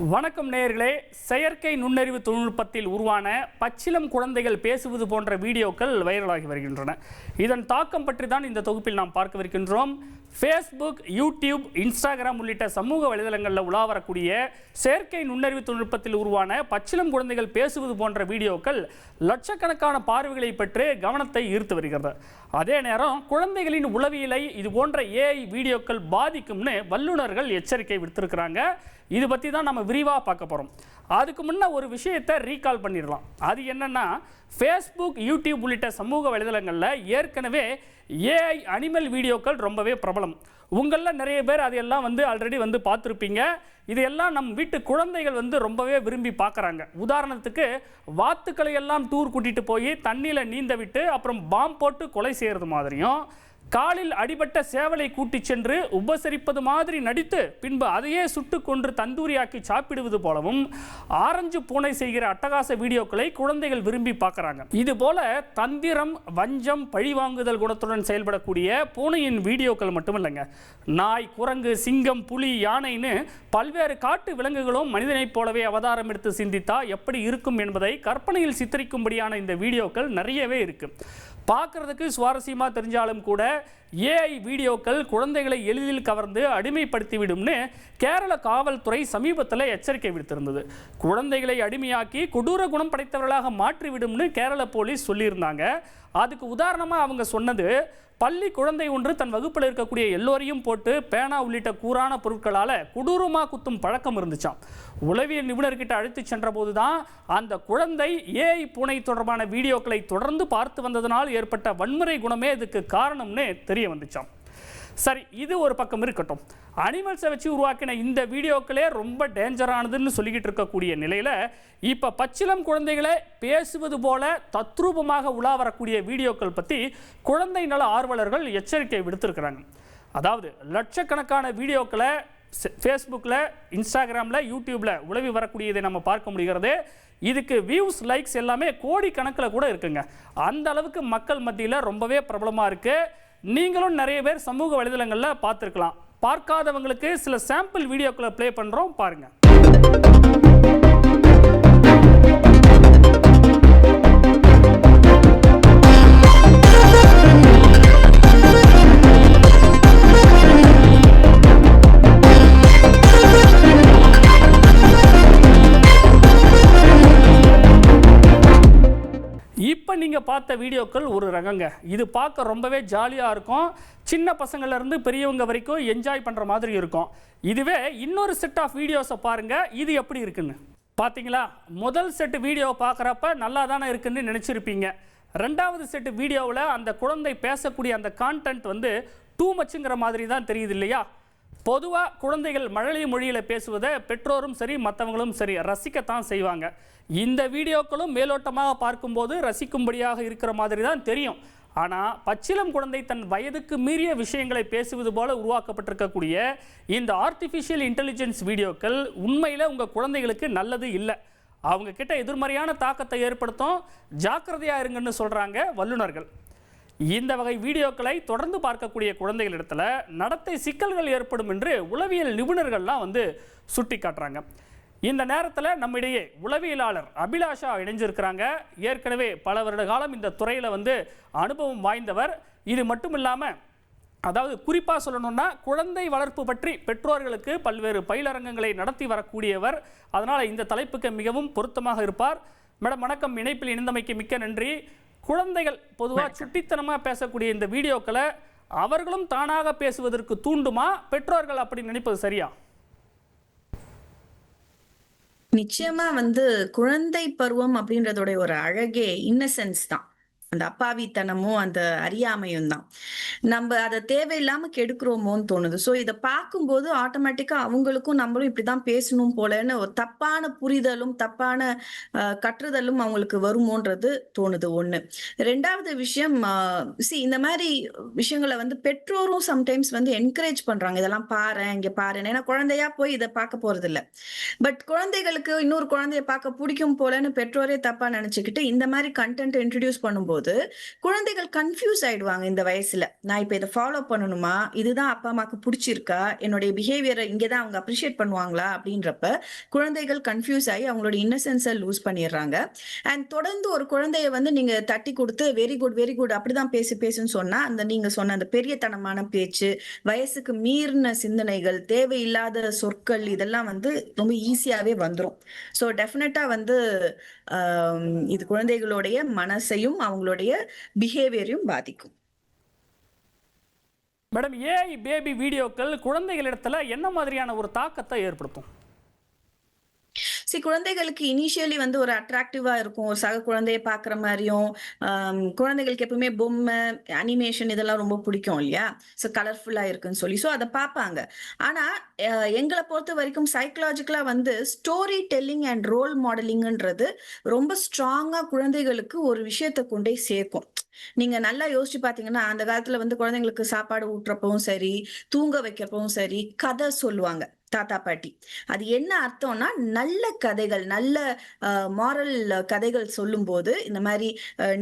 வணக்கம் நேயர்களே, செயற்கை நுண்ணறிவு தொழில்நுட்பத்தில் உருவான பச்சிளம் குழந்தைகள் பேசுவது போன்ற வீடியோக்கள் வைரலாகி வருகின்றன. இதன் தாக்கம் பற்றி தான் இந்த தொகுப்பில் நாம் பார்க்கவிருக்கின்றோம். ஃபேஸ்புக், யூடியூப், இன்ஸ்டாகிராம் உள்ளிட்ட சமூக வலைதளங்களில் உலா வரக்கூடிய செயற்கை நுண்ணறிவு தொழில்நுட்பத்தில் உருவான பச்சிளம் குழந்தைகள் பேசுவது போன்ற வீடியோக்கள் லட்சக்கணக்கான பார்வைகளை பெற்று கவனத்தை ஈர்த்து வருகிறது. அதே நேரம் குழந்தைகளின் உளவியலை இது போன்ற ஏஐ வீடியோக்கள் பாதிக்கும்னு வல்லுநர்கள் எச்சரிக்கை விடுத்திருக்கிறாங்க. இது பற்றி தான் நம்ம விரிவாக பார்க்க போகிறோம். அதுக்கு முன்னே ஒரு விஷயத்தை ரீகால் பண்ணிடலாம். அது என்னென்னா, ஃபேஸ்புக், யூடியூப் உள்ளிட்ட சமூக வலைதளங்களில் ஏற்கனவே ஏஐ அனிமல் வீடியோக்கள் ரொம்பவே பிரபலம். உங்களில் நிறைய பேர் அதையெல்லாம் ஆல்ரெடி பார்த்துருப்பீங்க. இதையெல்லாம் நம் வீட்டு குழந்தைகள் ரொம்பவே விரும்பி பார்க்குறாங்க. உதாரணத்துக்கு, வாத்துக்களை எல்லாம் டூர் கூட்டிகிட்டு போய் தண்ணியில் நீந்த விட்டு அப்புறம் பாம் போட்டு கொலை செய்கிறது மாதிரியும், காலில் அடிபட்ட சேவலை கூட்டி சென்று உபசரிப்பது மாதிரி நடித்து பின்பு அதையே சுட்டு கொன்று தந்தூரியாக்கி சாப்பிடுவது போலவும் ஆரஞ்சு பூனை செய்கிற அட்டகாச வீடியோக்களை குழந்தைகள் விரும்பி பார்க்குறாங்க. இது போல தந்திரம், வஞ்சம், பழிவாங்குதல் குணத்துடன் செயல்படக்கூடிய பூனையின் வீடியோக்கள் மட்டும் இல்லைங்க, நாய், குரங்கு, சிங்கம், புலி, யானைன்னு பல்வேறு காட்டு விலங்குகளும் மனிதனைப் போலவே அவதாரம் எடுத்து சிந்தித்தா எப்படி இருக்கும் என்பதை கற்பனையில் சித்தரிக்கும்படியான இந்த வீடியோக்கள் நிறையவே இருக்கு. பார்க்கறதுக்கு சுவாரஸ்யமாக தெரிஞ்சாலும் கூட ஏஐ வீடியோக்கள் குழந்தைகளை எளிதில் கவர்ந்து அடிமைப்படுத்திவிடும்னு கேரள காவல்துறை சமீபத்தில் எச்சரிக்கை விடுத்திருந்தது. குழந்தைகளை அடிமையாக்கி கொடூர குணம் படைத்தவர்களாக மாற்றிவிடும்னு கேரள போலீஸ் சொல்லியிருந்தாங்க. அதுக்கு உதாரணமாக அவங்க சொன்னது, பள்ளி குழந்தை ஒன்று தன் வகுப்பில் இருக்கக்கூடிய எல்லோரையும் போட்டு பேனா உள்ளிட்ட கூரான பொருட்களால் கொடூரமாக குத்தும் பழக்கம் இருந்துச்சாம். உளவியல் நிபுணர்கிட்ட அழைத்து சென்ற போது தான் அந்த குழந்தை ஏஐ பூனை தொடர்பான வீடியோக்களை தொடர்ந்து பார்த்து வந்ததனால் ஏற்பட்ட வன்முறை குணமே இதுக்கு காரணம்னு தெரிய வந்துச்சாம். சரி, இது ஒரு பக்கம் இருக்கட்டும். அனிமல்ஸை வச்சு உருவாக்கின இந்த வீடியோக்களே ரொம்ப டேஞ்சரானதுன்னு சொல்லிக்கிட்டு இருக்கக்கூடிய நிலையில் இப்போ பச்சிளம் குழந்தைகளை பேசுவது போல தத்ரூபமாக உலா வரக்கூடிய வீடியோக்கள் பற்றி குழந்தை நல ஆர்வலர்கள் எச்சரிக்கை விடுத்திருக்கிறாங்க. அதாவது லட்சக்கணக்கான வீடியோக்களை ஃபேஸ்புக்கில், இன்ஸ்டாகிராமில், யூடியூப்பில் உலவி வரக்கூடியதை நம்ம பார்க்க முடிகிறது. இதுக்கு வியூஸ், லைக்ஸ் எல்லாமே கோடி கணக்கில் கூட இருக்குங்க. அந்த அளவுக்கு மக்கள் மத்தியில் ரொம்பவே பிரபலமாக இருக்குது. நீங்களும் நிறைய பேர் சமூக வலைதளங்களில் பார்த்துருக்கலாம். பார்க்காதவங்களுக்கு சில சாம்பிள் வீடியோக்களை ப்ளே பண்ணுறோம், பாருங்கள். இப்போ நீங்கள் பார்த்த வீடியோக்கள் ஒரு ரகங்க. இது பார்க்க ரொம்பவே ஜாலியாக இருக்கும். சின்ன பசங்கள்லேருந்து பெரியவங்க வரைக்கும் என்ஜாய் பண்ணுற மாதிரி இருக்கும். இதுவே இன்னொரு செட் ஆஃப் வீடியோஸை பாருங்கள், இது எப்படி இருக்குன்னு. பார்த்தீங்களா, முதல் செட்டு வீடியோ பார்க்குறப்ப நல்லா தானே இருக்குன்னு நினச்சிருப்பீங்க. ரெண்டாவது செட்டு வீடியோவில் அந்த குழந்தை பேசக்கூடிய அந்த கான்டென்ட் டூ மச்சுங்கிற மாதிரி தான் தெரியுது இல்லையா? பொதுவாக குழந்தைகள் மழலை மொழியில் பேசுவதை பெற்றோரும் சரி மற்றவங்களும் சரி ரசிக்கத்தான் செய்வாங்க. இந்த வீடியோக்களும் மேலோட்டமாக பார்க்கும்போது ரசிக்கும்படியாக இருக்கிற மாதிரி தான் தெரியும். ஆனால் பச்சிளம் குழந்தை தன் வயதுக்கு மீறிய விஷயங்களை பேசுவது போல உருவாக்கப்பட்டிருக்கக்கூடிய இந்த ஆர்டிஃபிஷியல் இன்டெலிஜென்ஸ் வீடியோக்கள் உண்மையில் உங்கள் குழந்தைகளுக்கு நல்லது இல்லை. அவங்க கிட்ட எதிர்மறையான தாக்கத்தை ஏற்படுத்தும். ஜாக்கிரதையாக இருங்கன்னு சொல்கிறாங்க வல்லுநர்கள். இந்த வகை வீடியோக்களை தொடர்ந்து பார்க்கக்கூடிய குழந்தைகளிடத்தில் நடத்தை சிக்கல்கள் ஏற்படும் என்று உளவியல் நிபுணர்கள்லாம் சுட்டி காட்டுறாங்க. இந்த நேரத்தில் நம்மிடையே உளவியலாளர் அபிலாஷா இணைஞ்சிருக்கிறாங்க. ஏற்கனவே பல வருட காலம் இந்த துறையில் அனுபவம் வாய்ந்தவர். இது மட்டும் இல்லாமல், அதாவது குறிப்பாக சொல்லணும்னா, குழந்தை வளர்ப்பு பற்றி பெற்றோர்களுக்கு பல்வேறு பயிலரங்கங்களை நடத்தி வரக்கூடியவர். அதனால் இந்த தலைப்புக்கு மிகவும் பொருத்தமாக இருப்பார். மேடம் வணக்கம், இணைப்பில் இணைந்தமைக்கு மிக்க நன்றி. குழந்தைகள் பொதுவாக சுட்டித்தனமாக பேசக்கூடிய இந்த வீடியோக்களை அவர்களும் தானாக பேசுவதற்கு தூண்டுமா? பெற்றோர்கள் அப்படி நினைப்பது சரியா? நிச்சயமா குழந்தை பருவம் அப்படின்றதோட ஒரு அழகே இன்னசென்ஸ் தான். அந்த அப்பாவித்தனமும் அந்த அறியாமையும் தான். நம்ம அதை தேவையில்லாம கெடுக்கிறோமோன்னு தோணுது. ஸோ இதை பார்க்கும்போது ஆட்டோமேட்டிக்கா அவங்களுக்கும் நம்மளும் இப்படிதான் பேசணும் போலன்னு ஒரு தப்பான புரிதலும் தப்பான கற்றுதலும் அவங்களுக்கு வருமோன்றது தோணுது. ஒண்ணு. ரெண்டாவது விஷயம், இந்த மாதிரி விஷயங்களை பெற்றோரும் சம்டைம்ஸ் என்கரேஜ் பண்றாங்க. இதெல்லாம் பாரு, இங்க பாரு. ஏன்னா குழந்தையா போய் இதை பார்க்க போறது இல்லை. பட் குழந்தைகளுக்கு இன்னொரு குழந்தைய பார்க்க பிடிக்கும் போலன்னு பெற்றோரே தப்பா நினைச்சுக்கிட்டு இந்த மாதிரி கண்டென்ட் இன்ட்ரடியூஸ் பண்ணும்போது போது குழந்தைகள் கன்ஃபியூஸ் ஆயிடுவாங்க இந்த வயசுல. நான் இப்ப இதை ஃபாலோ பண்ணணுமா, இதுதான் அப்பா அம்மாக்கு பிடிச்சிருக்கா, என்னுடைய பிஹேவியரை இங்கதான் அவங்க அப்ரிஷியேட் பண்ணுவாங்களா அப்படின்றப்ப குழந்தைகள் கன்ஃபியூஸ் ஆகி அவங்களோட இன்னசென்ஸை லூஸ் பண்ணிடுறாங்க. அண்ட் தொடர்ந்து ஒரு குழந்தைய வந்து நீங்க தட்டி கொடுத்து வெரி குட் வெரி குட் அப்படிதான் பேசுன்னு சொன்னா அந்த நீங்க சொன்ன அந்த பெரியத்தனமான பேச்சு, வயசுக்கு மீறின சிந்தனைகள், தேவையில்லாத சொற்கள் இதெல்லாம் வந்து ரொம்ப ஈஸியாவே வந்துரும். ஸோ டெஃபினட்டா வந்து இது குழந்தைகளுடைய மனசையும் அவங்களுடைய பிஹேவியரையும் பாதிக்கும். மேடம், ஏஐ பேபி வீடியோக்கள் குழந்தைகளிடத்துல என்ன மாதிரியான ஒரு தாக்கத்தை ஏற்படுத்தும்? குழந்தைகளுக்கு இனிஷியலி வந்து ஒரு அட்ராக்டிவா இருக்கும். ஒரு சக குழந்தைய பாக்குற மாதிரியும், குழந்தைகளுக்கு எப்பவுமே பொம்மை, அனிமேஷன் இதெல்லாம் ரொம்ப பிடிக்கும் இல்லையா? ஸோ கலர்ஃபுல்லா இருக்குன்னு சொல்லி ஸோ அதை பார்ப்பாங்க. ஆனா எங்களை பொறுத்த வரைக்கும் சைக்கலாஜிக்கலா வந்து ஸ்டோரி டெல்லிங் அண்ட் ரோல் மாடலிங்ன்றது ரொம்ப ஸ்ட்ராங்கா குழந்தைகளுக்கு ஒரு விஷயத்தை கொண்டே சேர்க்கும். நீங்க நல்லா யோசிச்சு பாத்தீங்கன்னா அந்த காலத்துல வந்து குழந்தைங்களுக்கு சாப்பாடு ஊட்டுறப்பவும் சரி, தூங்க வைக்கிறப்பவும் சரி, கதை சொல்லுவாங்க தாத்தா பாட்டி. அது என்ன அர்த்தம்னா நல்ல கதைகள், நல்ல மாரல் கதைகள் சொல்லும் போது இந்த மாதிரி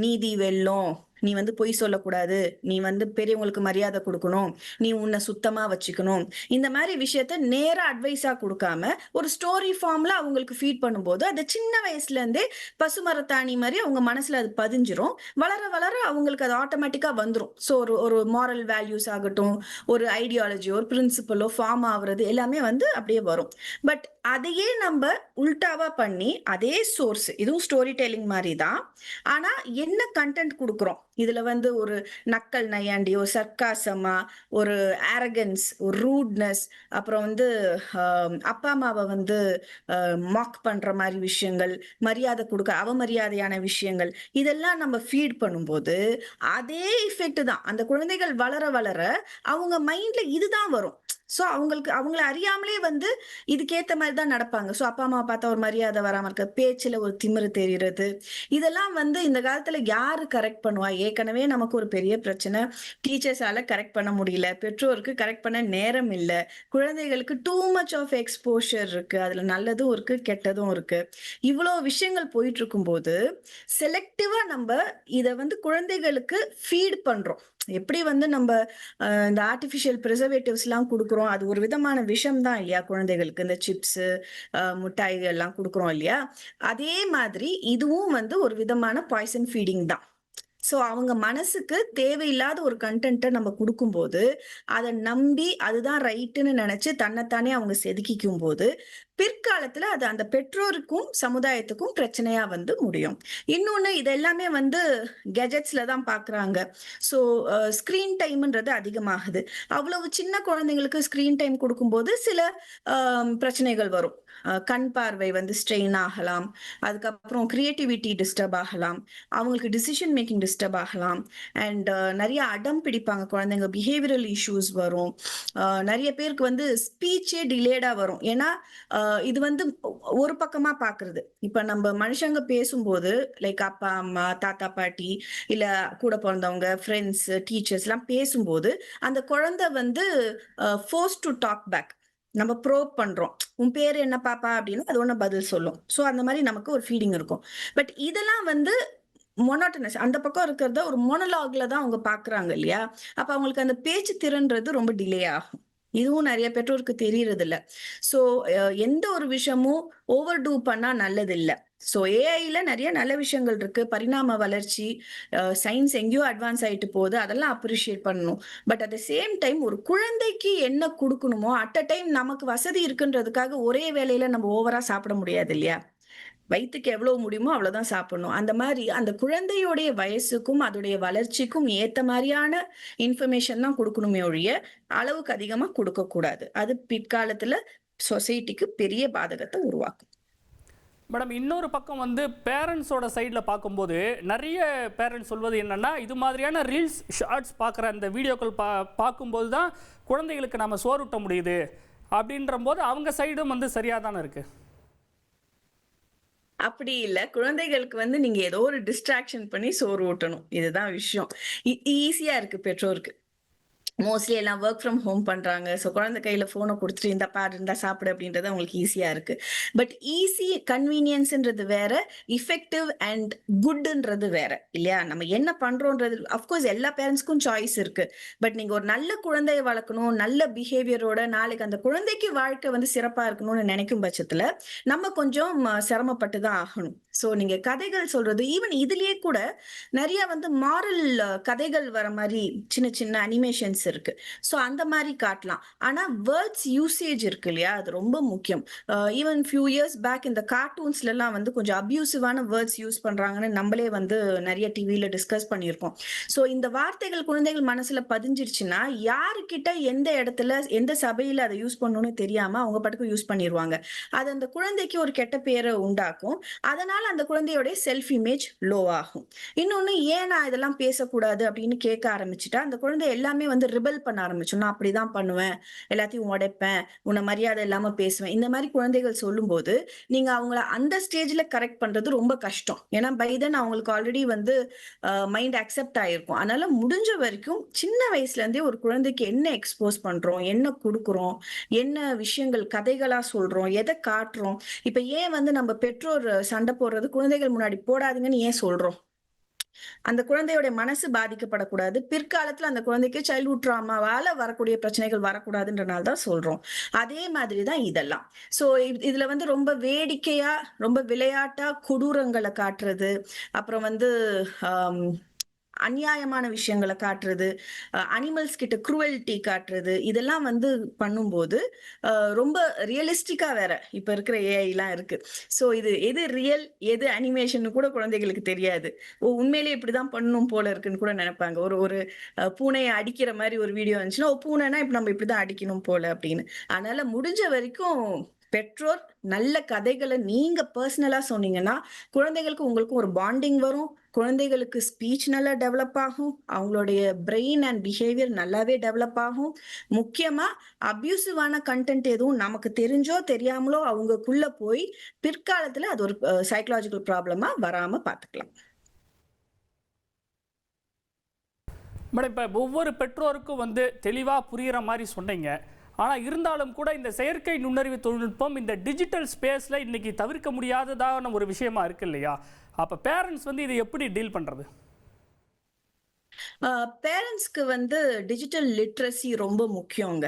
நீதி வெல்லும், நீ வந்து பொய் சொல்லக்கூடாது, நீ வந்து பெரியவங்களுக்கு மரியாதை கொடுக்கணும், நீ உன்னை சுத்தமா வச்சுக்கணும், இந்த மாதிரி விஷயத்த நேரா அட்வைஸா கொடுக்காம ஒரு ஸ்டோரி ஃபார்ம்ல அவங்களுக்கு ஃபீட் பண்ணும்போது அது சின்ன வயசுல இருந்தே பசுமரத்தாணி மாதிரி அவங்க மனசுல அது பதிஞ்சிரும். வளர வளர அவங்களுக்கு அது ஆட்டோமேட்டிக்கா வந்துடும். ஸோ ஒரு ஒரு மாரல் வேல்யூஸ் ஆகட்டும், ஒரு ஐடியாலஜி, ஒரு பிரின்சிபலோ ஃபார்ம் ஆகுறது எல்லாமே வந்து அப்படியே வரும். பட் அதையே நம்ம உல்டாவா பண்ணி அதே சோர்ஸ், இதுவும் ஸ்டோரி டெல்லிங் மாதிரி தான், ஆனா என்ன கண்டென்ட் கொடுக்குறோம் இதுல வந்து ஒரு நக்கல் நையாண்டி, ஒரு சர்க்காசமா, ஒரு ஆரகன்ஸ், ஒரு ரூட்னஸ், அப்புறம் வந்து அப்பா அம்மாவை வந்து மாக் பண்ற மாதிரி விஷயங்கள், மரியாதை கொடுக்க அவமரியாதையான விஷயங்கள், இதெல்லாம் நம்ம ஃபீட் பண்ணும்போது அதே இஃபெக்ட் தான் அந்த குழந்தைகள் வளர வளர அவங்க மைண்ட்ல இதுதான் வரும். ஸோ அவங்களுக்கு அவங்கள அறியாமலே வந்து இதுக்கேத்த மாதிரி தான் நடப்பாங்க. ஸோ அப்பா அம்மா பார்த்தா ஒரு மரியாதை வராம இருக்க, பேச்சுல ஒரு திமிரு தெரிகிறது, இதெல்லாம் வந்து இந்த காலத்துல யாரு கரெக்ட் பண்ணுவா? ஏற்கனவே நமக்கு ஒரு பெரிய பிரச்சனை, டீச்சர்ஸால கரெக்ட் பண்ண முடியல, பெற்றோருக்கு கரெக்ட் பண்ண நேரம் இல்லை, குழந்தைகளுக்கு டூ மச் ஆஃப் எக்ஸ்போஷர் இருக்கு, அதுல நல்லதும் இருக்கு கெட்டதும் இருக்கு. இவ்வளோ விஷயங்கள் போயிட்டு இருக்கும்போது செலக்டிவா நம்ம இதை வந்து குழந்தைகளுக்கு ஃபீட் பண்றோம். எப்படி வந்து நம்ம இந்த ஆர்டிபிஷியல் ப்ரிசர்வேட்டிவ்ஸ் எல்லாம் கொடுக்குறோம், அது ஒரு விதமான விஷம் தான் இல்லையா குழந்தைகளுக்கு, இந்த சிப்ஸ், மிட்டாய்கள் எல்லாம் கொடுக்குறோம் இல்லையா? அதே மாதிரி இதுவும் வந்து ஒரு விதமான பாய்சன் ஃபீடிங் தான். ஸோ அவங்க மனசுக்கு தேவையில்லாத ஒரு கண்டென்ட்டை நம்ம கொடுக்கும்போது அதை நம்பி அதுதான் ரைட்டுன்னு நினைச்சு தன்னைத்தானே அவங்க செதுக்கிக்கும் போது பிற்காலத்துல அது அந்த பெற்றோருக்கும் சமுதாயத்துக்கும் பிரச்சனையா வந்து முடியும். இன்னொன்னு இது எல்லாமே வந்து கெஜெட்ஸ்ல தான் பாக்குறாங்க. ஸோ ஸ்கிரீன் டைம்ன்றது அதிகமாகுது. அவ்வளவு சின்ன குழந்தைங்களுக்கு ஸ்கிரீன் டைம் கொடுக்கும்போது சில பிரச்சனைகள் வரும். கண் பார்வை வந்து ஸ்ட்ரெயின் ஆகலாம், அதுக்கப்புறம் கிரியேட்டிவிட்டி டிஸ்டர்ப் ஆகலாம், அவங்களுக்கு டிசிஷன் மேக்கிங் டிஸ்டர்ப் ஆகலாம், அண்ட் நிறைய அடம் பிடிப்பாங்க குழந்தைங்க, பிஹேவியரல் இஷ்யூஸ் வரும். நிறைய பேருக்கு வந்து ஸ்பீச்சே டிலேடா வரும். ஏன்னா இது வந்து ஒரு பக்கமா பாக்குறது. இப்ப நம்ம மனுஷங்க பேசும்போது லைக் அப்பா அம்மா தாத்தா பாட்டி இல்ல கூட பிறந்தவங்க ஃப்ரெண்ட்ஸ் டீச்சர்ஸ் எல்லாம் பேசும்போது அந்த குழந்தை வந்து ஃபோர்ஸ் டு டாக் பேக். நம்ம ப்ரோப் பண்றோம், உன் பேரு என்ன பாப்பா அப்படின்னு அது ஒண்ணு பதில் சொல்லும். ஸோ அந்த மாதிரி நமக்கு ஒரு ஃபீலிங் இருக்கும். பட் இதெல்லாம் வந்து மொனோட்டனஸ், அந்த பக்கம் இருக்கிறத ஒரு மோனோலாக்ல தான் அவங்க பாக்குறாங்க இல்லையா? அப்ப அவங்களுக்கு அந்த பேச்சு திறன்றது ரொம்ப டிலே ஆகும். இதுவும் நிறைய பெற்றோருக்கு தெரியறது இல்ல. ஸோ எந்த ஒரு விஷயமும் ஓவர் டூ பண்ணா நல்லது இல்ல. ஸோ ஏஐல நிறைய நல்ல விஷயங்கள் இருக்கு, பரிணாம வளர்ச்சி, சயின்ஸ் எங்கேயோ அட்வான்ஸ் ஆயிட்டு போகுது, அதெல்லாம் அப்ரிஷியேட் பண்ணணும். But at the same time ஒரு குழந்தைக்கு என்ன கொடுக்கணுமோ அட் அ டைம் நமக்கு வசதி இருக்குன்றதுக்காக ஒரே வேலையில நம்ம ஓவரா சாப்பிட முடியாது இல்லையா? வயிற்றுக்கு எவ்வளவு முடியுமோ அவ்வளவுதான் சாப்பிடணும். அந்த மாதிரி அந்த குழந்தையுடைய வயசுக்கும் அதோடைய வளர்ச்சிக்கும் ஏத்த மாதிரியான இன்ஃபர்மேஷன் தான் கொடுக்கணுமே ஒழிய அளவுக்கு அதிகமா கொடுக்க கூடாது. அது பிற்காலத்துல சொசைட்டிக்கு பெரிய பாதகத்தை உருவாக்கும். மேடம், இன்னொரு பக்கம் வந்து பேரண்ட்ஸோட சைடில் பார்க்கும்போது நிறைய பேரண்ட்ஸ் சொல்வது என்னென்னா, இது மாதிரியான ரீல்ஸ் ஷார்ட்ஸ் பார்க்குற அந்த வீடியோக்கள் பார்க்கும்போது தான் குழந்தைகளுக்கு நம்ம சோறுட்ட முடியுது அப்படின்ற போது அவங்க சைடும் வந்து சரியாக தானே இருக்குது. அப்படி இல்ல, குழந்தைகளுக்கு வந்து நீங்க ஏதோ ஒரு டிஸ்ட்ராக்ஷன் பண்ணி சோறு ஊட்டணும், இதுதான் விஷயம். ஈஸியா இருக்கு பெற்றோருக்கு. மோஸ்ட்லி எல்லாம் ஒர்க் ஃப்ரம் ஹோம் பண்றாங்க. ஸோ குழந்தை கையில ஃபோனை கொடுத்துட்டு இந்த பாரு இருந்தா சாப்பிடு அப்படின்றது அவங்களுக்கு ஈஸியா இருக்கு. பட் ஈஸி கன்வீனியன்ஸ்ன்றது வேற, இஃபெக்டிவ் அண்ட் குட்ன்றது வேற இல்லையா? நம்ம என்ன பண்றோன்றது அஃப்கோர்ஸ் எல்லா பேரண்ட்ஸ்க்கும் சாய்ஸ் இருக்கு. பட் நீங்க ஒரு நல்ல குழந்தையை வளர்க்கணும், நல்ல பிஹேவியரோட நாளைக்கு அந்த குழந்தைக்கு வாழ்க்கை வந்து சிறப்பா இருக்கணும்னு நினைக்கும் பட்சத்துல நம்ம கொஞ்சம் சிரமப்பட்டு தான் ஆகணும். ஸோ நீங்க கதைகள் சொல்றது ஈவன் இதுலயே கூட நிறைய வந்து மாரல் கதைகள் வர மாதிரி சின்ன சின்ன அனிமேஷன்ஸ் இருக்கு. ஸோ அந்த மாதிரி காட்டலாம். ஆனா வேர்ட்ஸ் யூசேஜ் இருக்கு இல்லையா, அது ரொம்ப முக்கியம். ஈவன் ஃபியூ இயர்ஸ் பேக் இந்த கார்ட்டூன்ஸ்ல எல்லாம் வந்து கொஞ்சம் அபியூசிவான வேர்ட்ஸ் யூஸ் பண்றாங்கன்னு நம்மளே வந்து நிறைய டிவியில டிஸ்கஸ் பண்ணியிருக்கோம். ஸோ இந்த வார்த்தைகள் குழந்தைகள் மனசுல பதிஞ்சிருச்சுன்னா யாருக்கிட்ட எந்த இடத்துல எந்த சபையில அதை யூஸ் பண்ணணும்னு தெரியாம அவங்க பாட்டுக்கு யூஸ் பண்ணிடுவாங்க. அது அந்த குழந்தைக்கு ஒரு கெட்ட பேரை உண்டாக்கும். அதனால அந்த குழந்தையோட செல்ஃப் இமேஜ் லோ ஆகும். இன்னொன்னு, ஏன் நான் இதெல்லாம் பேசக்கூடாது அப்படின்னு கேட்க ஆரம்பிச்சுட்டா அந்த குழந்தை எல்லாமே வந்து ரிபல் பண்ண ஆரம்பிச்சு. நான் அப்படிதான் பண்ணுவேன், எல்லாத்தையும் உடைப்பேன், உன்னை மரியாதை இல்லாம பேசுவேன். இந்த மாதிரி குழந்தைகள் சொல்லும்போது நீங்க அவங்கள அந்த ஸ்டேஜ்ல கரெக்ட் பண்றது ரொம்ப கஷ்டம். ஏன்னா பை தென் அவங்களுக்கு ஆல்ரெடி வந்து மைண்ட் அக்செப்ட் ஆயிருக்கும். அதனால முடிஞ்ச வரைக்கும் சின்ன வயசுல இருந்தே ஒரு குழந்தைக்கு என்ன எக்ஸ்போஸ் பண்றோம், என்ன கொடுக்குறோம், என்ன விஷயங்கள் கதைகளா சொல்றோம், எதை காட்டுறோம். இப்ப ஏன் வந்து நம்ம பெற்றோர் சண்டை போடுறது குழந்தைகள் முன்னாடி போடாதீங்கன்னு ஏன் சொல்றோம்? அந்த குழந்தையோட மனசு பாதிக்கப்படக்கூடாது. பிற்காலத்துல அந்த குழந்தைக்கு சைல்ட்ஹுட் ட்ராமாவால வரக்கூடிய பிரச்சனைகள் வரக்கூடாதுன்றனால தான் சொல்றோம். அதே மாதிரிதான் இதெல்லாம். சோ இதுல வந்து ரொம்ப வேடிக்கையா, ரொம்ப விளையாட்டா கொடூரங்களை காட்டுறது, அப்புறம் வந்து அநியாயமான விஷயங்களை காட்டுறது, அனிமல்ஸ் கிட்ட குரூவல்டி காட்டுறது, இதெல்லாம் வந்து பண்ணும்போது ரொம்ப ரியலிஸ்டிக்கா வேற இப்ப இருக்கிற ஏஐ எல்லாம் இருக்கு. சோ இது எது ரியல் எது அனிமேஷன் கூட குழந்தைகளுக்கு தெரியாது. உண்மையிலேயே இப்படிதான் பண்ணணும் போல இருக்குன்னு கூட நினைப்பாங்க. ஒரு ஒரு பூனையை அடிக்கிற மாதிரி ஒரு வீடியோ இருந்துச்சுன்னா, பூனைனா இப்ப நம்ம இப்படிதான் அடிக்கணும் போல அப்படின்னு. அதனால முடிஞ்ச வரைக்கும் பெற்றோர் நல்ல கதைகளை நீங்க பர்சனலா சொன்னீங்கன்னா குழந்தைகளுக்கு உங்களுக்கும் ஒரு பாண்டிங் வரும். குழந்தைகளுக்கு ஸ்பீச் நல்லா டெவலப் ஆகும். அவங்களுடைய பிரெயின் அண்ட் பிஹேவியர் நல்லாவே டெவலப் ஆகும். முக்கியமா அபியூசிவான கண்டென்ட் எதுவும் நமக்கு தெரிஞ்சோ தெரியாமலோ அவங்களுக்குள்ள போய் பிற்காலத்துல அது ஒரு சைக்கலாஜிக்கல் ப்ராப்ளமா வராம பாத்துக்கலாம். மேடம், இப்போ ஒவ்வொரு பெற்றோருக்கும் வந்து தெளிவாக புரிகிற மாதிரி சொன்னீங்க. ஆனால் இருந்தாலும் கூட இந்த செயற்கை நுண்ணறிவு தொழில்நுட்பம் இந்த டிஜிட்டல் ஸ்பேஸில் இன்றைக்கி தவிர்க்க முடியாததான ஒரு விஷயமா இருக்கு இல்லையா? அப்போ பேரண்ட்ஸ் வந்து இதை எப்படி டீல் பண்ணுறது? பேரண்ட்ஸ்க்கு வந்து டிஜிட்டல் லிட்ரஸி ரொம்ப முக்கியங்க.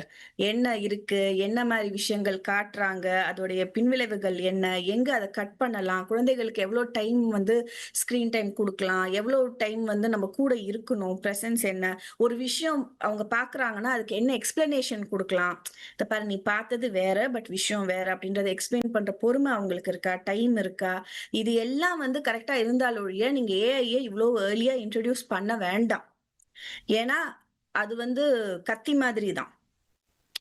என்ன இருக்கு, என்ன மாதிரி விஷயங்கள் காட்டுறாங்க, அதோடைய பின்விளைவுகள் என்ன, எங்க அதை கட் பண்ணலாம், குழந்தைகளுக்கு எவ்வளோ டைம் வந்து ஸ்கிரீன் டைம் கொடுக்கலாம், எவ்வளோ டைம் வந்து நம்ம கூட இருக்கணும், ப்ரெசன்ஸ் என்ன, ஒரு விஷயம் அவங்க பார்க்குறாங்கன்னா அதுக்கு என்ன எக்ஸ்பிளனேஷன் கொடுக்கலாம். இதை பாரு நீ பார்த்தது வேற பட் விஷயம் வேற அப்படின்றத எக்ஸ்பிளைன் பண்ற பொறுமை அவங்களுக்கு இருக்கா, டைம் இருக்கா, இது எல்லாம் வந்து கரெக்டா இருந்தாலொழிய நீங்க ஏஐயை இவ்வளோ ஏர்லியா இன்ட்ரடியூஸ் பண்ண வேண்டாம். ஏன்னா அது வந்து கத்தி மாதிரி தான்.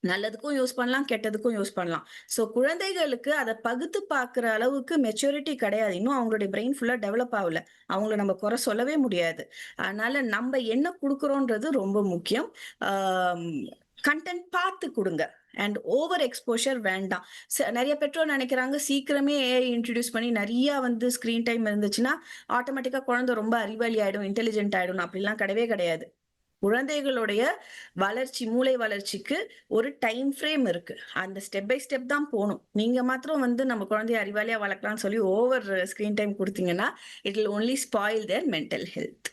நல்லதுக்கும் யூஸ் பண்ணலாம், கெட்டதுக்கும் யூஸ் பண்ணலாம். சோ குழந்தைகளுக்கு அதை பகுத்து பார்க்குற அளவுக்கு மெச்சூரிட்டி கிடையாது. இன்னும் அவங்களுடைய பிரெயின் ஃபுல்லா டெவலப் ஆகல. அவங்கள நம்ம குறை சொல்லவே முடியாது. அதனால நம்ம என்ன கொடுக்குறோன்றது ரொம்ப முக்கியம். கண்டென்ட் பார்த்து கொடுங்க. அண்ட் ஓவர் எக்ஸ்போஷர் வேண்டாம். நிறைய பெற்றோர் நினைக்கிறாங்க சீக்கிரமே ஏஐ இன்ட்ரடியூஸ் பண்ணி நிறைய வந்து ஸ்கிரீன் டைம் இருந்துச்சுன்னா ஆட்டோமேட்டிக்கா குழந்தை ரொம்ப அறிவாளி ஆயிடும், இன்டெலிஜென்ட் ஆயிடும். அப்படிலாம் கிடையவே கிடையாது. குழந்தைகளுடைய வளர்ச்சி, மூளை வளர்ச்சிக்கு ஒரு டைம் ஃப்ரேம் இருக்கு. அந்த ஸ்டெப் பை ஸ்டெப் தான் போகணும். நீங்க மாத்திரம் வந்து நம்ம குழந்தைய அறிவாளியா வளர்க்கலாம்னு சொல்லி ஓவர் ஸ்கிரீன் டைம் கொடுத்தீங்கன்னா it will only spoil their mental health.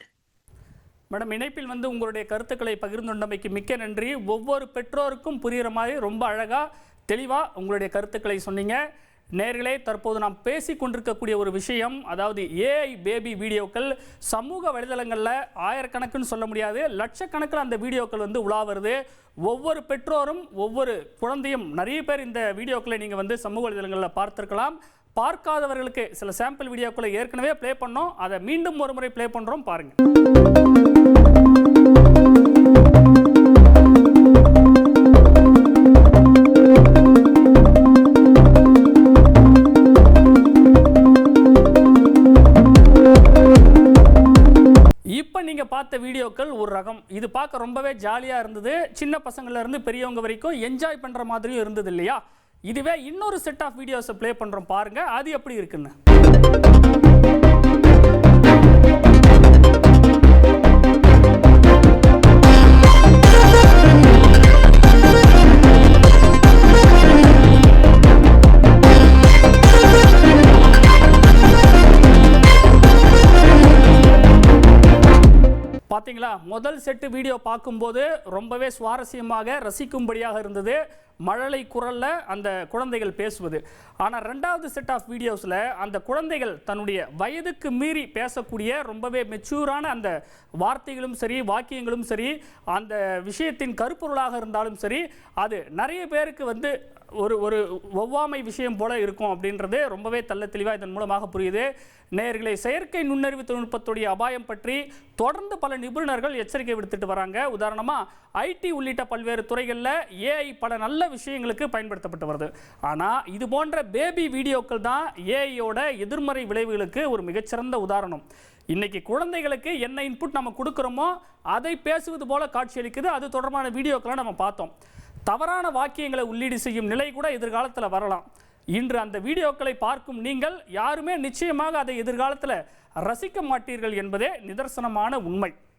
Madam, இணைப்பில் வந்து உங்களுடைய கருத்துக்களை பகிர்ந்துள்ளமைக்கு மிக்க நன்றி. ஒவ்வொரு பெற்றோருக்கும் புரிகிற மாதிரி ரொம்ப அழகாக தெளிவாக உங்களுடைய கருத்துக்களை சொன்னீங்க. நேர்களே, தற்போது நாம் பேசி கொண்டிருக்கக்கூடிய ஒரு விஷயம், அதாவது ஏஐ பேபி வீடியோக்கள் சமூக வலைதளங்களில் ஆயிரக்கணக்குன்னு சொல்ல முடியாது, லட்சக்கணக்கில் அந்த வீடியோக்கள் வந்து உலா வருது. ஒவ்வொரு பெற்றோரும் ஒவ்வொரு குழந்தையும் நிறைய பேர் இந்த வீடியோக்களை நீங்கள் வந்து சமூக வலைதளங்களில் பார்த்துருக்கலாம். பார்க்காதவர்களுக்கு சில சாம்பிள் வீடியோக்களை ஏற்கனவே ப்ளே பண்ணோம், அதை மீண்டும் ஒரு முறை ப்ளே பண்ணுறோம், பாருங்கள். இப்போ நீங்கள் பார்த்த வீடியோக்கள் ஒரு ரகம். இது பார்க்க ரொம்பவே ஜாலியாக இருந்தது. சின்ன பசங்கள்லேருந்து பெரியவங்க வரைக்கும் என்ஜாய் பண்ணுற மாதிரியும் இருந்தது இல்லையா? இதுவே இன்னொரு செட் ஆஃப் வீடியோஸை ப்ளே பண்ணுறோம், பாருங்கள் அது எப்படி இருக்குன்னு. பார்த்தீங்களா, முதல் செட்டு வீடியோ பார்க்கும்போது ரொம்பவே சுவாரஸ்யமாக ரசிக்கும்படியாக இருந்தது, மழலை குரல்ல அந்த குழந்தைகள் பேசுவது. ஆனால் ரெண்டாவது செட் ஆஃப் வீடியோஸில் அந்த குழந்தைகள் தன்னுடைய வயதுக்கு மீறி பேசக்கூடிய ரொம்பவே மெச்சூரான அந்த வார்த்தைகளும் சரி, வாக்கியங்களும் சரி, அந்த விஷயத்தின் கருப்பொருளாக இருந்தாலும் சரி, அது நிறைய பேருக்கு வந்து ஒரு ஒரு ஒவ்வாமை விஷயம் போல இருக்கும் அப்படின்றது ரொம்பவே தெள்ள தெளிவாக இதன் மூலமாக புரியுது. நேயர்களே, செயற்கை நுண்ணறிவு தொழில்நுட்பத்துடைய அபாயம் பற்றி தொடர்ந்து பல நிபுணர்கள் எச்சரிக்கை விடுத்துட்டு வராங்க. உதாரணமாக ஐடி உள்ளிட்ட பல்வேறு துறைகளில் ஏஐ பல நல்ல விஷயங்களுக்கு பயன்படுத்தப்பட்டு வருது. ஆனால் இது போன்ற பேபி வீடியோக்கள் தான் ஏஐயோட எதிர்மறை விளைவுகளுக்கு ஒரு மிகச்சிறந்த உதாரணம். இன்னைக்கு குழந்தைகளுக்கு என்ன இன்புட் நம்ம கொடுக்குறோமோ அதை பேசுவது போல காட்சியளிக்குது. அது தொடர்பான வீடியோக்களை நம்ம பார்த்தோம். தவறான வாக்கியங்களை உள்ளீடு செய்யும் நிலை கூட எதிர்காலத்தில் வரலாம். இன்று அந்த வீடியோக்களை பார்க்கும் நீங்கள் யாருமே நிச்சயமாக அதை எதிர்காலத்தில் ரசிக்க மாட்டீர்கள் என்பதே நிதர்சனமான உண்மை.